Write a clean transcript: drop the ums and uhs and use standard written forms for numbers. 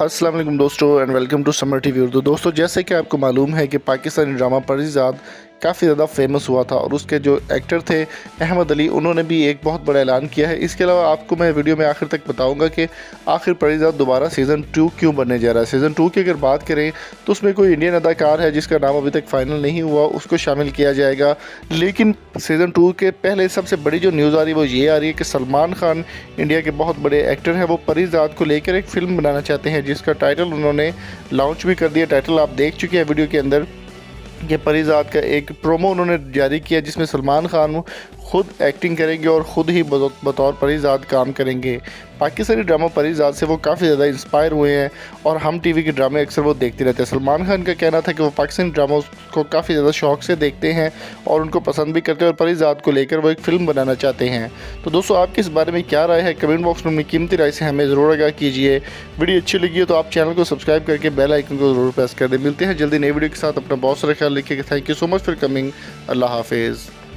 अस्सलाम वालेकुम दोस्तों and welcome to Samaa TV Urdu. दोस्तों, जैसे कि आपको मालूम है कि पाकिस्तानी ड्रामा परिजात काफ़ी ज़्यादा फेमस हुआ था और उसके जो एक्टर थे अहमद अली, उन्होंने भी एक बहुत बड़ा ऐलान किया है। इसके अलावा आपको मैं वीडियो में आखिर तक बताऊंगा कि आखिर परिजात दोबारा सीज़न 2 क्यों बनने जा रहा है। सीज़न 2 की अगर बात करें तो उसमें कोई इंडियन अदाकार है जिसका नाम अभी तक फाइनल नहीं हुआ, उसको शामिल किया जाएगा। लेकिन सीज़न 2 के पहले सबसे बड़ी जो न्यूज़ आ रही है वो ये आ रही है कि सलमान खान, इंडिया के बहुत बड़े एक्टर हैं, वो परिजात को लेकर एक फ़िल्म बनाना चाहते हैं जिसका टाइटल उन्होंने लॉन्च भी कर दिया। टाइटल आप देख चुके हैं वीडियो के अंदर। ये परिजात का एक प्रोमो उन्होंने जारी किया जिसमें सलमान खान खुद एक्टिंग करेंगे और ख़ुद ही बतौर परिजात काम करेंगे। पाकिस्तानी ड्रामा परिजात से वो काफ़ी ज़्यादा इंस्पायर हुए हैं और हम टीवी के ड्रामे अक्सर वो देखते रहते हैं। सलमान खान का कहना था कि वो पाकिस्तानी ड्रामों को काफ़ी ज़्यादा शौक़ से देखते हैं और उनको पसंद भी करते हैं और परिजात को लेकर वो एक फ़िल्म बनाना चाहते हैं। तो दोस्तों, आपकी इस बारे में क्या राय है? कमेंट बॉक्स में अपनी कीमती राय से हमें ज़रूर आगाह कीजिए। वीडियो अच्छी लगी है तो आप चैनल को सब्सक्राइब करके बेल आइकन को ज़रूर प्रेस कर दें। मिलते हैं जल्दी नई वीडियो के साथ। अपना बहुत सारा ख्याल रखिएगा। Thank you so much for coming. अल्लाह हाफिज़।